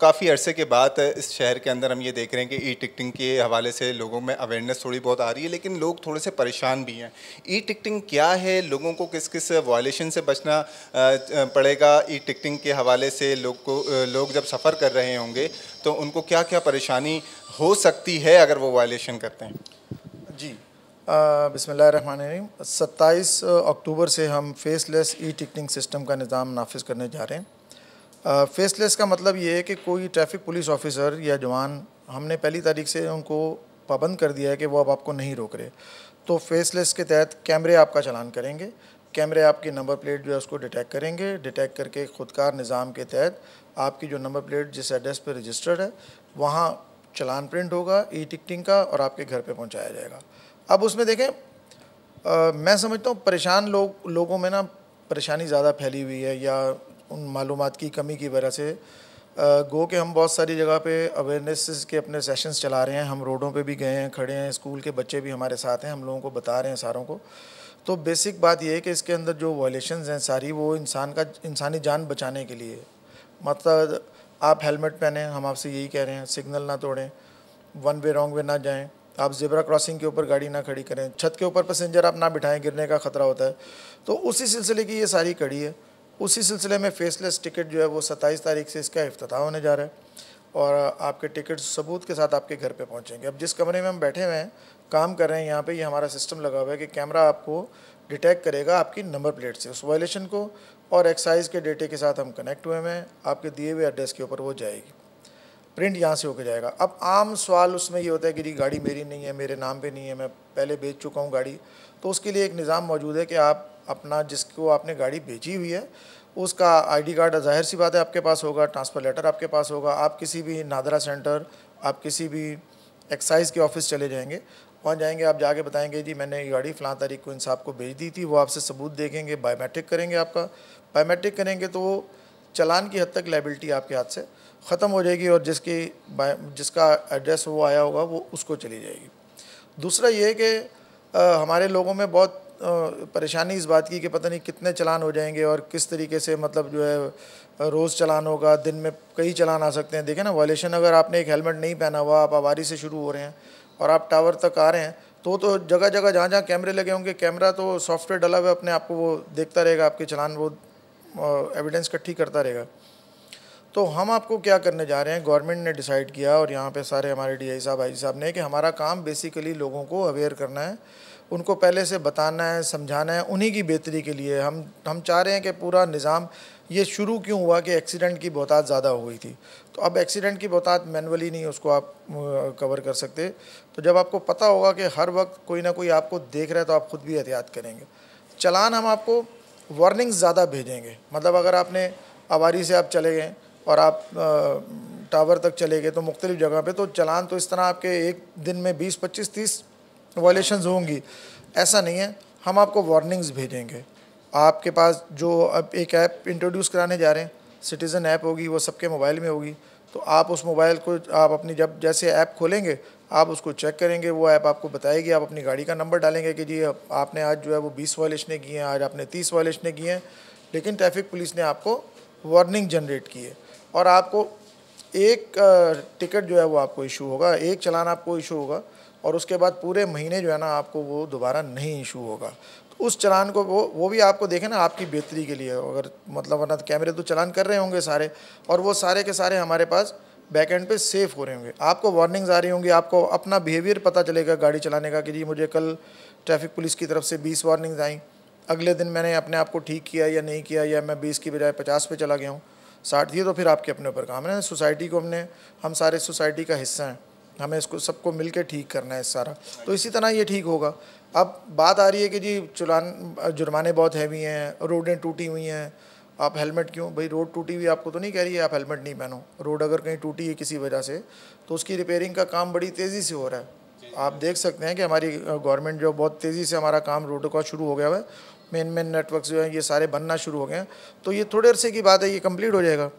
काफ़ी अरसे के बाद इस शहर के अंदर हम ये देख रहे हैं कि ई टिकटिंग के हवाले से लोगों में अवेयरनेस थोड़ी बहुत आ रही है, लेकिन लोग थोड़े से परेशान भी हैं। ई टिकटिंग क्या है, लोगों को किस किस वायलेशन से बचना पड़ेगा? ई टिकटिंग के हवाले से लोग जब सफ़र कर रहे होंगे तो उनको क्या क्या परेशानी हो सकती है अगर वो वायलेशन करते हैं? जी, बिस्मिल्लाहिर्रहमानिर्रहीम। 27 अक्टूबर से हम फेसलेस ई टिकटिंग सिस्टम का निज़ाम नाफिज़ करने जा रहे हैं। फेसलेस का मतलब ये है कि कोई ट्रैफिक पुलिस ऑफिसर या जवान, हमने पहली तारीख से उनको पाबंद कर दिया है कि वो अब आपको नहीं रोक रहे। तो फेसलेस के तहत कैमरे आपका चालान करेंगे। कैमरे आपकी नंबर प्लेट जो है उसको डिटेक्ट करेंगे। डिटेक्ट करके ख़ुदकार निज़ाम के तहत आपकी जो नंबर प्लेट जिस एड्रेस पर रजिस्टर्ड है वहाँ चालान प्रिंट होगा ई टिकटिंग का और आपके घर पे पहुँचाया जाएगा। अब उसमें देखें, मैं समझता हूँ परेशान लोगों में ना परेशानी ज़्यादा फैली हुई है, या उन मालूमात की कमी की वजह से गो के हम बहुत सारी जगह पे अवेयरनेस के अपने सेशंस चला रहे हैं। हम रोडों पे भी गए हैं, खड़े हैं, स्कूल के बच्चे भी हमारे साथ हैं, हम लोगों को बता रहे हैं सारों को। तो बेसिक बात यह है कि इसके अंदर जो वायलेशंस हैं सारी वो इंसानी जान बचाने के लिए। मतलब आप हेलमेट पहनें, हम आपसे यही कह रहे हैं, सिग्नल ना तोड़ें, वन वे रॉन्ग वे ना जाएं, आप ज़ेब्रा क्रॉसिंग के ऊपर गाड़ी ना खड़ी करें, छत के ऊपर पैसेंजर आप ना बिठाएं, गिरने का ख़तरा होता है। तो उसी सिलसिले की ये सारी कड़ी है। उसी सिलसिले में फेसलेस टिकट जो है वो 27 तारीख से इसका इफ्तिताह होने जा रहा है और आपके टिकट सबूत के साथ आपके घर पे पहुंचेंगे। अब जिस कमरे में हम बैठे हुए हैं, काम कर रहे हैं, यहाँ पे ये हमारा सिस्टम लगा हुआ है कि कैमरा आपको डिटेक्ट करेगा आपकी नंबर प्लेट से उस वायलेशन को, और एक्साइज़ के डेटे के साथ हम कनेक्ट हुए हैं, आपके दिए हुए एड्रेस के ऊपर वो जाएगी, प्रिंट यहाँ से होकर जाएगा। अब आम सवाल उसमें ये होता है कि जी गाड़ी मेरी नहीं है, मेरे नाम पे नहीं है, मैं पहले बेच चुका हूँ गाड़ी। तो उसके लिए एक निज़ाम मौजूद है कि आप अपना, जिसको आपने गाड़ी बेची हुई है उसका आईडी कार्ड ज़ाहिर सी बात है आपके पास होगा, ट्रांसफ़र लेटर आपके पास होगा। आप किसी भी नादरा सेंटर, आप किसी भी एक्साइज़ के ऑफिस चले जाएंगे, वहाँ जाएंगे, आप जाके बताएंगे जी मैंने ये गाड़ी फ़लाँ तारीख को इन साहब को बेच दी थी। वो आपसे सबूत देखेंगे, बायोमेट्रिक करेंगे, आपका बायोमेट्रिक करेंगे तो वो चालान की हद तक लायबिलिटी आपके हाथ से ख़त्म हो जाएगी और जिसका एड्रेस वो आया होगा वो उसको चली जाएगी। दूसरा ये है कि हमारे लोगों में बहुत परेशानी इस बात की कि पता नहीं कितने चालान हो जाएंगे और किस तरीके से, मतलब जो है रोज़ चालान होगा, दिन में कई चालान आ सकते हैं। देखें ना, वायलेशन अगर आपने एक हेलमेट नहीं पहना हुआ, आप आवारी से शुरू हो रहे हैं और आप टावर तक आ रहे हैं, तो जगह जगह जहाँ जहाँ कैमरे लगे होंगे, कैमरा तो सॉफ्टवेयर डला हुआ है, अपने आप को वो देखता रहेगा, आपके चालान वो एविडेंस इकट्ठी करता रहेगा। तो हम आपको क्या करने जा रहे हैं, गवर्नमेंट ने डिसाइड किया और यहाँ पे सारे हमारे डीआई साहब, आई साहब ने, कि हमारा काम बेसिकली लोगों को अवेयर करना है, उनको पहले से बताना है, समझाना है, उन्हीं की बेहतरी के लिए। हम चाह रहे हैं कि पूरा निज़ाम, ये शुरू क्यों हुआ कि एक्सीडेंट की बहुतात ज़्यादा हो गई थी। तो अब एक्सीडेंट की बहुतात मैनुअली नहीं उसको आप कवर कर सकते। तो जब आपको पता होगा कि हर वक्त कोई ना कोई आपको देख रहा है तो आप ख़ुद भी एहतियात करेंगे। चालान हम आपको वार्निंग्स ज़्यादा भेजेंगे। मतलब अगर आपने आवारी से आप चले गए और आप टावर तक चले गए तो मुख्तलिफ़ जगह पे, तो चालान तो इस तरह आपके एक दिन में 20, 25, 30 वायलेशंस होंगी, ऐसा नहीं है। हम आपको वार्निंग्स भेजेंगे। आपके पास जो अब एक ऐप इंट्रोड्यूस कराने जा रहे हैं, सिटीज़न ऐप होगी, वो सबके मोबाइल में होगी। तो आप उस मोबाइल को आप अपनी, जब जैसे ऐप खोलेंगे आप उसको चेक करेंगे, वो ऐप आपको बताएगी, आप अपनी गाड़ी का नंबर डालेंगे कि जी आपने आज जो है वो 20 वायलेशनें की हैं, आज आपने 30 वायलेशनें की हैं, लेकिन ट्रैफिक पुलिस ने आपको वार्निंग जनरेट की है। और आपको एक टिकट जो है वो आपको इशू होगा, एक चालान आपको इशू होगा और उसके बाद पूरे महीने जो है ना आपको वो दोबारा नहीं इशू होगा। तो उस चालान को वो भी आपको देखें ना, आपकी बेहतरी के लिए, अगर मतलब, वरना तो कैमरे तो चालान कर रहे होंगे सारे, और वो सारे के सारे हमारे पास बैक एंड पे सेफ हो रहे होंगे। आपको वार्निंग्स आ रही होंगी, आपको अपना बिहेवियर पता चलेगा गाड़ी चलाने का कि जी मुझे कल ट्रैफिक पुलिस की तरफ से 20 वार्निंग्स आई, अगले दिन मैंने अपने आप को ठीक किया या नहीं किया, या मैं 20 की बजाय 50 पे चला गया हूँ, 60 दिए, तो फिर आपके अपने ऊपर काम है। सोसाइटी को हम सारे सोसाइटी का हिस्सा हैं, हमें इसको सबको मिल के ठीक करना है सारा। तो इसी तरह ये ठीक होगा। अब बात आ रही है कि जी जुर्माने बहुत हैवी हैं, रोडें टूटी हुई हैं, आप हेलमेट क्यों, भाई रोड टूटी हुई आपको तो नहीं कह रही है आप हेलमेट नहीं पहनो। रोड अगर कहीं टूटी है किसी वजह से तो उसकी रिपेयरिंग का काम बड़ी तेज़ी से हो रहा है। आप देख सकते हैं कि हमारी गवर्नमेंट जो बहुत तेज़ी से हमारा काम रोड का शुरू हो गया है, मेन नेटवर्क जो है ये सारे बनना शुरू हो गए हैं। तो ये थोड़े अरसे की बात है, ये कंप्लीट हो जाएगा।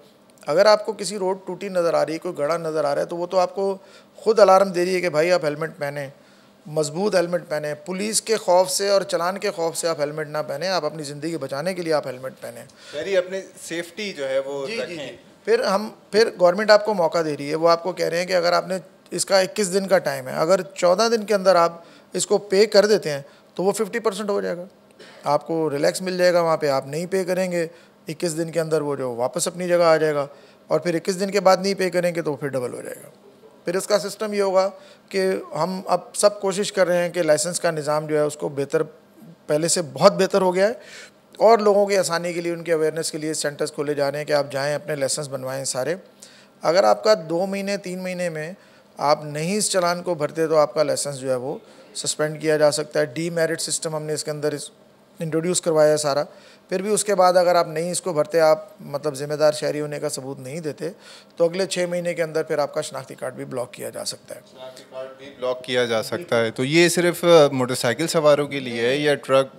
अगर आपको किसी रोड टूटी नज़र आ रही है, कोई गड़ा नज़र आ रहा है, तो वो तो आपको खुद अलार्म दे रही है कि भाई आप हेलमेट पहने, मजबूत हेलमेट पहने। पुलिस के खौफ से और चलान के खौफ से आप हेलमेट ना पहने, आप अपनी ज़िंदगी बचाने के लिए आप हेलमेट पहने। यानी अपनी सेफ्टी जो है वो जी जी रखें। जी। फिर गवर्नमेंट आपको मौका दे रही है, वो आपको कह रहे हैं कि अगर आपने इसका 21 दिन का टाइम है, अगर 14 दिन के अंदर आप इसको पे कर देते हैं तो वो 50% हो जाएगा, आपको रिलैक्स मिल जाएगा। वहाँ पे आप नहीं पे करेंगे 21 दिन के अंदर, वो जो वापस अपनी जगह आ जाएगा, और फिर 21 दिन के बाद नहीं पे करेंगे तो फिर डबल हो जाएगा। फिर इसका सिस्टम ये होगा कि हम अब सब कोशिश कर रहे हैं कि लाइसेंस का निज़ाम जो है उसको बेहतर, पहले से बहुत बेहतर हो गया है, और लोगों की आसानी के लिए, उनके अवेयरनेस के लिए सेंटर्स खोले जा रहे हैं कि आप जाएं अपने लाइसेंस बनवाएं सारे। अगर आपका 2 महीने 3 महीने में आप नहीं इस चालान को भरते तो आपका लाइसेंस जो है वो सस्पेंड किया जा सकता है। डीमेरिट सिस्टम हमने इसके अंदर इंट्रोड्यूस करवाया है सारा। फिर भी उसके बाद अगर आप नहीं इसको भरते, आप मतलब ज़िम्मेदार शहरी होने का सबूत नहीं देते, तो अगले 6 महीने के अंदर फिर आपका शनाख्ती कार्ड भी ब्लॉक किया जा सकता है। शनाख्ती कार्ड भी ब्लॉक किया जा सकता है। तो ये सिर्फ मोटरसाइकिल सवारों के लिए है या ट्रक,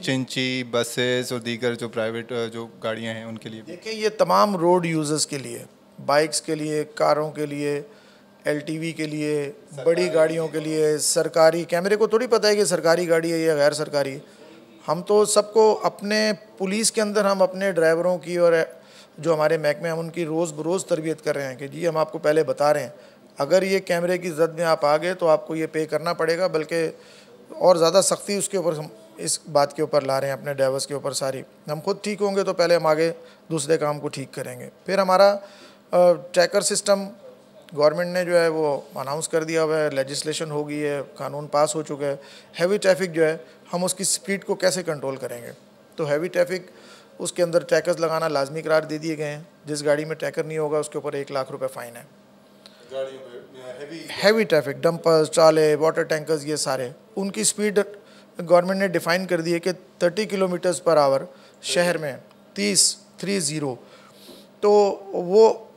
चिंची, बसेस और दीगर जो प्राइवेट जो गाड़ियाँ हैं उनके लिए? देखिए, ये तमाम रोड यूज़र्स के लिए, बाइक्स के लिए, कारों के लिए, LTV के लिए, बड़ी गाड़ियों के लिए, सरकारी कैमरे को थोड़ी पता है कि सरकारी गाड़ी है या गैर सरकारी। हम तो सबको अपने पुलिस के अंदर हम अपने ड्राइवरों की और जो हमारे महकमे हम उनकी रोज़ बरोज़ तरबियत कर रहे हैं कि जी हम आपको पहले बता रहे हैं, अगर ये कैमरे की जद में आप आ गए तो आपको ये पे करना पड़ेगा, बल्कि और ज़्यादा सख्ती उसके ऊपर हम इस बात के ऊपर ला रहे हैं अपने ड्राइवर्स के ऊपर सारी। हम खुद ठीक होंगे तो पहले हम आगे दूसरे काम को ठीक करेंगे। फिर हमारा ट्रैकर सिस्टम गवर्नमेंट ने जो है वो अनाउंस कर दिया हुआ है, लेजिस्लेशन हो गई है, कानून पास हो चुका है। हैवी ट्रैफिक जो है हम उसकी स्पीड को कैसे कंट्रोल करेंगे, तो हैवी ट्रैफिक उसके अंदर ट्रैकर्स लगाना लाजमी करार दे दिए गए हैं। जिस गाड़ी में ट्रैकर नहीं होगा उसके ऊपर 1 लाख रुपए फ़ाइन है। हैवी ट्रैफिक, डंपर्स, ट्राले, वाटर टैंकर्स, ये सारे, उनकी स्पीड गवर्नमेंट ने डिफ़ाइन कर दी है कि 30 किलोमीटर्स पर आवर शहर में 30, तो वो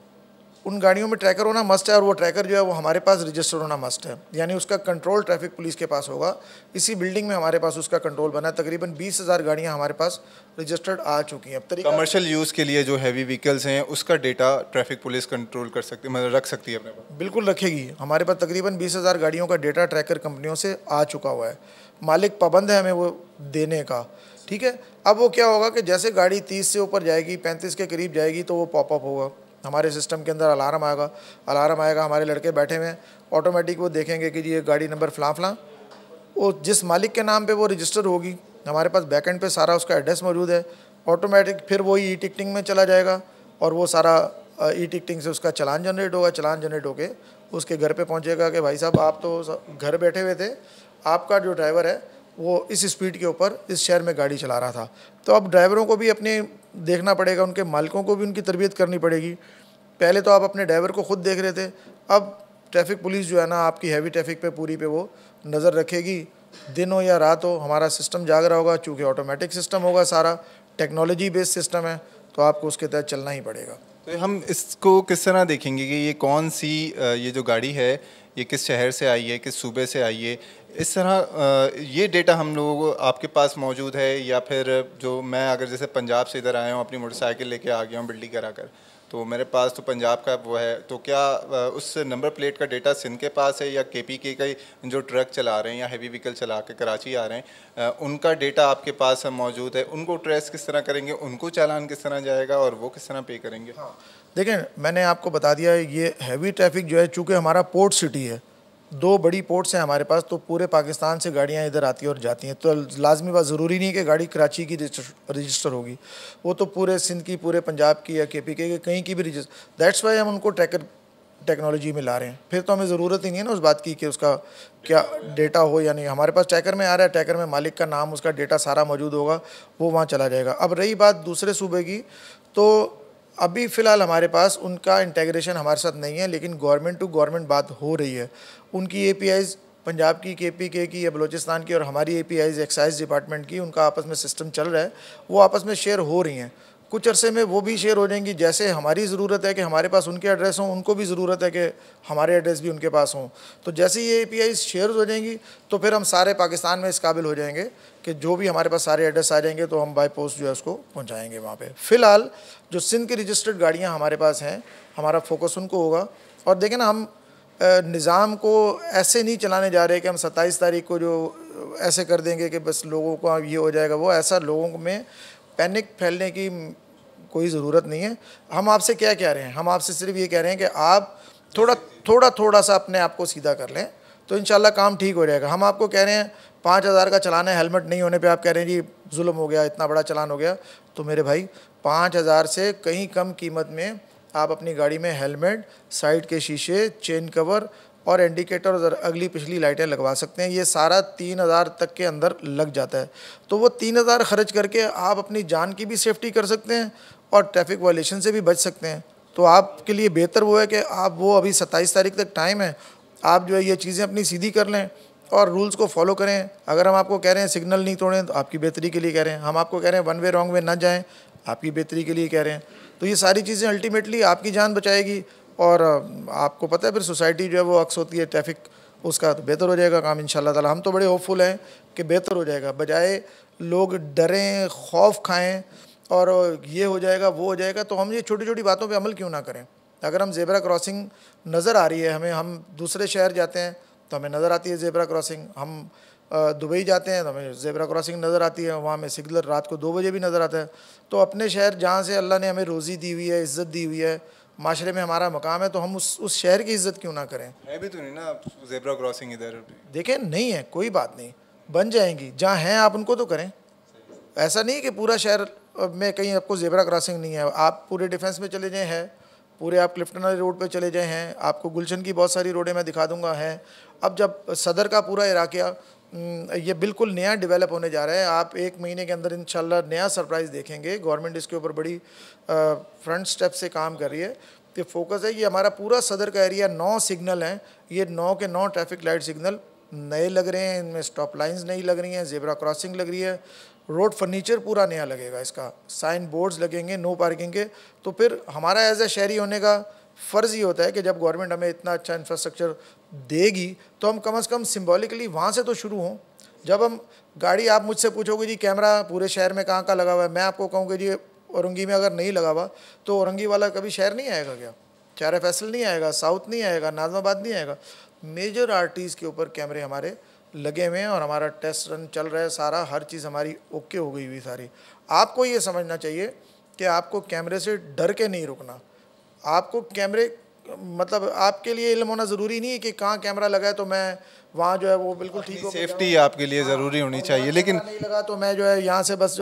उन गाड़ियों में ट्रैकर होना मस्ट है, और वो ट्रैकर जो है वो हमारे पास रजिस्टर होना मस्ट है, यानी उसका कंट्रोल ट्रैफिक पुलिस के पास होगा। इसी बिल्डिंग में हमारे पास उसका कंट्रोल बना है। तकरीबन 20,000 गाड़ियाँ हमारे पास रजिस्टर्ड आ चुकी हैं। अब कमर्शियल यूज़ के लिए जो हैवी व्हीकल्स हैं उसका डेटा ट्रैफिक पुलिस कंट्रोल कर सकती है, मतलब रख सकती है अपने पास? बिल्कुल रखेगी। हमारे पास तकरीबन 20,000 गाड़ियों का डेटा ट्रैकर कंपनियों से आ चुका हुआ है, मालिक पाबंद है हमें वो देने का, ठीक है। अब वो क्या होगा कि जैसे गाड़ी 30 से ऊपर जाएगी, 35 के करीब जाएगी, तो वो पॉपअप होगा हमारे सिस्टम के अंदर, अलार्म आएगा, हमारे लड़के बैठे हुए हैं, ऑटोमेटिक वो देखेंगे कि जी ये गाड़ी नंबर फ़लाँ, वो जिस मालिक के नाम पे वो रजिस्टर होगी, हमारे पास बैकएंड पे सारा उसका एड्रेस मौजूद है, ऑटोमेटिक फिर वो ई टिकटिंग में चला जाएगा, और वो सारा ई टिकटिंग से उसका चालान जनरेट होगा। चालान जनरेट होके उसके घर पे पहुंचेगा कि भाई साहब आप तो घर बैठे हुए थे, आपका जो ड्राइवर है वो इस स्पीड के ऊपर इस शहर में गाड़ी चला रहा था। तो अब ड्राइवरों को भी अपने देखना पड़ेगा, उनके मालिकों को भी उनकी तरबियत करनी पड़ेगी। पहले तो आप अपने ड्राइवर को खुद देख रहे थे, अब ट्रैफिक पुलिस जो है ना आपकी हैवी ट्रैफिक पे पूरी पे वो नज़र रखेगी, दिन हो या रात हो, हमारा सिस्टम जाग रहा होगा। चूँकि ऑटोमेटिक सिस्टम होगा, सारा टेक्नोलॉजी बेस्ड सिस्टम है, तो आपको उसके तहत चलना ही पड़ेगा। तो हम इसको किस तरह देखेंगे कि ये कौन सी ये जो गाड़ी है ये किस शहर से आई है, किस सूबे से आई है? इस तरह ये डेटा हम लोग आपके पास मौजूद है, या फिर जो मैं अगर जैसे पंजाब से इधर आया हूँ, अपनी मोटरसाइकिल लेके आ गया हूँ बिल्डी करा कर, तो मेरे पास तो पंजाब का वो है, तो क्या उस नंबर प्लेट का डेटा सिंध के पास है, या KPK का जो ट्रक चला रहे हैं या हैवी व्हीकल चला के कराची आ रहे हैं उनका डेटा आपके पास मौजूद है? उनको ट्रेस किस तरह करेंगे, उनको चालान किस तरह जाएगा और वो किस तरह पे करेंगे? हाँ, देखें, मैंने आपको बता दिया है, ये हैवी ट्रैफिक जो है, चूँकि हमारा पोर्ट सिटी है, 2 बड़ी पोर्ट्स हैं हमारे पास, तो पूरे पाकिस्तान से गाड़ियाँ इधर आती हैं और जाती हैं। तो लाजमी बात, ज़रूरी नहीं कि गाड़ी कराची की रजिस्टर होगी, वो तो पूरे सिंध की, पूरे पंजाब की या KPK के कहीं की भी रजिस्टर। दैट्स वाई हम उनको ट्रैकर टेक्नोलॉजी में ला रहे हैं। फिर तो हमें ज़रूरत ही नहीं है ना उस बात की कि उसका क्या डेटा हो या नहीं। हमारे पास ट्रैकर में आ रहा है, ट्रैकर में मालिक का नाम, उसका डेटा सारा मौजूद होगा, वो वहाँ चला जाएगा। अब रही बात दूसरे सूबे की, तो अभी फ़िलहाल हमारे पास उनका इंटीग्रेशन हमारे साथ नहीं है, लेकिन गवर्नमेंट टू गवर्नमेंट बात हो रही है। उनकी APIs पंजाब की KPK की या बलूचिस्तान की और हमारी APIs एक्साइज डिपार्टमेंट की, उनका आपस में सिस्टम चल रहा है, वो आपस में शेयर हो रही हैं। कुछ अरसे में वो भी शेयर हो जाएंगी। जैसे हमारी ज़रूरत है कि हमारे पास उनके एड्रेस हों, उनको भी ज़रूरत है कि हमारे एड्रेस भी उनके पास हों। तो जैसे ये APIs शेयर हो जाएंगी तो फिर हम सारे पाकिस्तान में इस काबिल हो जाएंगे कि जो भी हमारे पास सारे एड्रेस आ जाएंगे तो हम बाय पोस्ट जो है उसको पहुँचाएँगे वहाँ पर। फ़िलहाल जो सिंध की रजिस्टर्ड गाड़ियाँ हमारे पास हैं, हमारा फोकस उनको होगा। और देखें ना, हम निज़ाम को ऐसे नहीं चलाने जा रहे कि हम 27 तारीख को जो ऐसे कर देंगे कि बस लोगों को ये हो जाएगा, वो ऐसा लोगों में पैनिक फैलने की कोई ज़रूरत नहीं है। हम आपसे क्या कह रहे हैं, हम आपसे सिर्फ ये कह रहे हैं कि आप थोड़ा सा अपने आप को सीधा कर लें तो इंशाल्लाह काम ठीक हो जाएगा। हम आपको कह रहे हैं 5,000 का चलान है, हेलमेट नहीं होने पे आप कह रहे हैं जी जुल्म हो गया, इतना बड़ा चलान हो गया। तो मेरे भाई 5,000 से कहीं कम कीमत में आप अपनी गाड़ी में हेलमेट, साइड के शीशे, चेन कवर और इंडिकेटर और अगली पिछली लाइटें लगवा सकते हैं। ये सारा 3,000 तक के अंदर लग जाता है। तो वो 3,000 खर्च करके आप अपनी जान की भी सेफ्टी कर सकते हैं और ट्रैफिक वायलेशन से भी बच सकते हैं। तो आपके लिए बेहतर वो है कि आप वो अभी 27 तारीख तक टाइम है, आप जो है ये चीज़ें अपनी सीधी कर लें और रूल्स को फॉलो करें। अगर हम आपको कह रहे हैं सिग्नल नहीं तोड़ें तो आपकी बेहतरी के लिए कह रहे हैं। हम आपको कह रहे हैं वन वे रॉन्ग वे ना जाएं, आपकी बेहतरी के लिए कह रहे हैं। तो ये सारी चीज़ें अल्टीमेटली आपकी जान बचाएगी और आपको पता है फिर सोसाइटी जो है वो अक्स होती है ट्रैफिक, उसका तो बेहतर हो जाएगा काम इंशाल्लाह ताला। हम तो बड़े होपफुल हैं कि बेहतर हो जाएगा, बजाय लोग डरें, खौफ खाएं और ये हो जाएगा वो हो जाएगा। तो हम ये छोटी छोटी बातों पे अमल क्यों ना करें। अगर हम ज़ेब्रा क्रॉसिंग नज़र आ रही है हमें, हम दूसरे शहर जाते हैं तो हमें नज़र आती है ज़ेब्रा क्रॉसिंग, हम दुबई जाते हैं तो हमें ज़ेब्रा क्रॉसिंग नज़र आती है, वहाँ में सिग्नल रात को 2 बजे भी नज़र आता है। तो अपने शहर जहाँ से अल्लाह ने हमें रोज़ी दी हुई है, इज़्ज़त दी हुई है, माशरे में हमारा मकाम है, तो हम उस शहर की इज़्ज़त क्यों ना करें। है भी तो नहीं ना ज़ेब्रा क्रॉसिंग इधर। देखें नहीं है कोई बात नहीं, बन जाएंगी, जहाँ हैं आप उनको तो करें। ऐसा नहीं कि पूरा शहर में कहीं आपको ज़ेब्रा क्रॉसिंग नहीं है। आप पूरे डिफेंस में चले जाएँ हैं, पूरे आप क्लिफ्टन वाली रोड पे चले जाए हैं, आपको गुलशन की बहुत सारी रोडें मैं दिखा दूंगा हैं। अब जब सदर का पूरा इलाका ये बिल्कुल नया डेवलप होने जा रहा है, आप 1 महीने के अंदर इंशाल्लाह नया सरप्राइज़ देखेंगे। गवर्नमेंट इसके ऊपर बड़ी फ्रंट स्टेप से काम कर रही है। तो फोकस है ये हमारा पूरा सदर का एरिया, 9 सिग्नल हैं, ये 9 के 9 ट्रैफिक लाइट सिग्नल नए लग रहे हैं, इनमें स्टॉप लाइन्स नई लग रही हैं, ज़ेब्रा क्रॉसिंग लग रही है, रोड फर्नीचर पूरा नया लगेगा, इसका साइन बोर्ड्स लगेंगे, नो पार्किंग के। तो फिर हमारा एज ए शहरी होने का फ़र्ज़ ये होता है कि जब गवर्नमेंट हमें इतना अच्छा इंफ्रास्ट्रक्चर देगी तो हम कम से कम सिम्बॉलिकली वहाँ से तो शुरू हों। जब हम गाड़ी, आप मुझसे पूछोगे जी कैमरा पूरे शहर में कहाँ कहाँ लगा हुआ है, मैं आपको कहूँगी जी औरंगी में अगर नहीं लगा हुआ तो औरंगी वाला कभी शहर नहीं आएगा क्या, चार फैसल नहीं आएगा, साउथ नहीं आएगा, नाज़माबाद नहीं आएगा। मेजर आर्टरीज़ के ऊपर कैमरे हमारे लगे हुए हैं और हमारा टेस्ट रन चल रहा है सारा, हर चीज़ हमारी ओके हो गई हुई सारी। आपको ये समझना चाहिए कि आपको कैमरे से डर के नहीं रुकना। आपको कैमरे मतलब आपके लिए इल्म होना ज़रूरी नहीं है कि कहाँ कैमरा लगा है तो मैं वहाँ जो है वो बिल्कुल ठीक हो, सेफ्टी आपके लिए ज़रूरी होनी चाहिए। लेकिन नहीं लगा तो मैं जो है यहाँ से बस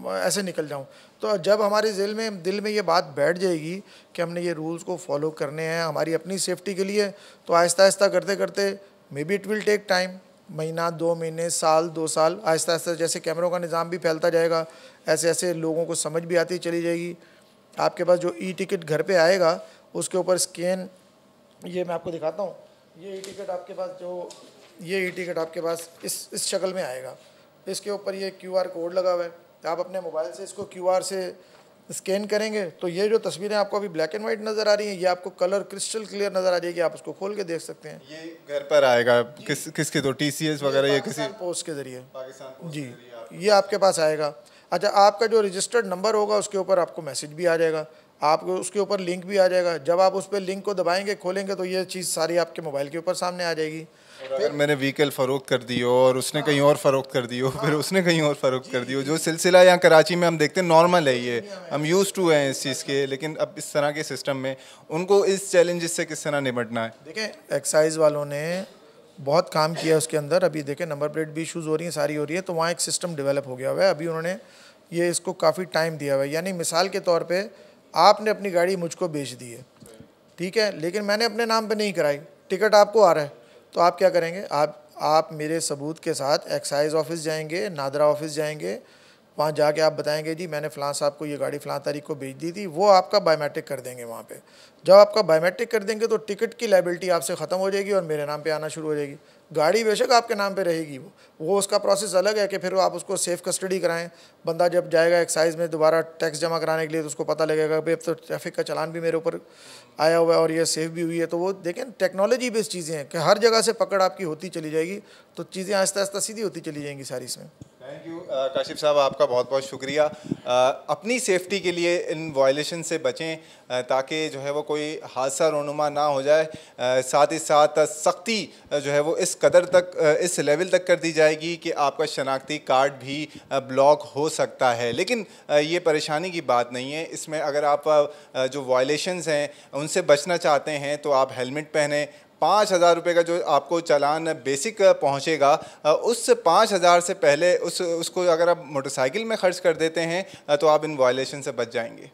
ऐसे निकल जाऊँ। तो जब हमारे दिल में ये बात बैठ जाएगी कि हमने ये रूल्स को फॉलो करने हैं हमारी अपनी सेफ्टी के लिए, तो आहिस्ता आहिस्ता करते करते maybe it will take time, महीना 2 महीने, साल 2 साल, आहिस्ता आहिस्ता जैसे कैमरों का निज़ाम भी फैलता जाएगा ऐसे ऐसे लोगों को समझ भी आती चली जाएगी। आपके पास जो ई टिकट घर पे आएगा उसके ऊपर स्कैन, ये मैं आपको दिखाता हूँ, ये ई टिकट आपके पास ये ई टिकट आपके पास इस शक्ल में आएगा। इसके ऊपर ये QR कोड लगा हुआ है, आप अपने मोबाइल से इसको QR से स्कैन करेंगे तो ये जो तस्वीरें आपको अभी ब्लैक एंड वाइट नज़र आ रही हैं ये आपको कलर क्रिस्टल क्लियर नज़र आ जाएगी, आप उसको खोल के देख सकते हैं। ये घर पर आएगा किसके तो TCS वगैरह या किसी पोस्ट के ज़रिए पाकिस्तान पोस्ट जी, ये आपके पास आएगा। अच्छा, आपका जो रजिस्टर्ड नंबर होगा उसके ऊपर आपको मैसेज भी आ जाएगा, आपको उसके ऊपर लिंक भी आ जाएगा। जब आप उस पर लिंक को दबाएंगे, खोलेंगे तो ये चीज़ सारी आपके मोबाइल के ऊपर सामने आ जाएगी। अगर मैंने व्हीकल फ़रोख्त कर दी हो और उसने कहीं और फ़रोख्त कर दी हो, फिर उसने कहीं और फ़रोख्त कर दी हो, जो सिलसिला यहाँ कराची में हम देखते हैं नॉर्मल है, ये हम यूज़ टू हैं इस चीज़ के। लेकिन अब इस तरह के सिस्टम में उनको इस चैलेंजेस से किस तरह निपटना है? देखें एक्साइज़ वालों ने बहुत काम किया उसके अंदर। अभी देखें नंबर प्लेट भी इशूज़ हो रही हैं, सारी हो रही है, तो वहाँ एक सिस्टम डेवलप हो गया हुआ है। अभी उन्होंने ये इसको काफ़ी टाइम दिया हुआ है। यानी मिसाल के तौर पे आपने अपनी गाड़ी मुझको बेच दी है, ठीक है, लेकिन मैंने अपने नाम पे नहीं कराई, टिकट आपको आ रहा है, तो आप क्या करेंगे, आप मेरे सबूत के साथ एक्साइज़ ऑफिस जाएंगे, नादरा ऑफिस जाएंगे, वहाँ जाके आप बताएंगे जी मैंने फ़लाँ साहब को ये गाड़ी फ़लाँ तारीख को बेच दी थी, वो आपका बायोमेट्रिक कर देंगे वहाँ पे। जब आपका बायोमेट्रिक कर देंगे तो टिकट की लायबिलिटी आपसे ख़त्म हो जाएगी और मेरे नाम पे आना शुरू हो जाएगी। गाड़ी बेशक आपके नाम पे रहेगी, वो उसका प्रोसेस अलग है कि फिर आप उसको सेफ़ कस्टडी कराएं। बंदा जब जाएगा एक्साइज़ में दोबारा टैक्स जमा कराने के लिए तो उसको पता लगेगा भाई अब तो ट्रैफिक का चालान भी मेरे ऊपर आया हुआ है और ये सेफ़ भी हुई है। तो वो देखें टेक्नोलॉजी बेस्ड चीज़ें हैं कि हर जगह से पकड़ आपकी होती चली जाएगी, तो चीज़ें आहिस्ता आहिस्ता सीधी होती चली जाएंगी सारी इसमें। थैंक यू काशिफ साहब, आपका बहुत बहुत शुक्रिया। अपनी सेफ्टी के लिए इन वायलेशन से बचें ताकि जो है वो कोई हादसा रोनुमा ना हो जाए। साथ ही साथ सख्ती जो है वो इस कदर तक, इस लेवल तक कर दी जाएगी कि आपका शनाख्ती कार्ड भी ब्लॉक हो सकता है। लेकिन ये परेशानी की बात नहीं है। इसमें अगर आप जो वायलेशंस हैं उनसे बचना चाहते हैं तो आप हेलमेट पहनें। 5,000 रुपये का जो आपको चालान बेसिक पहुंचेगा, उस 5,000 से पहले उसको अगर आप मोटरसाइकिल में ख़र्च कर देते हैं तो आप इन वायलेशन से बच जाएंगे।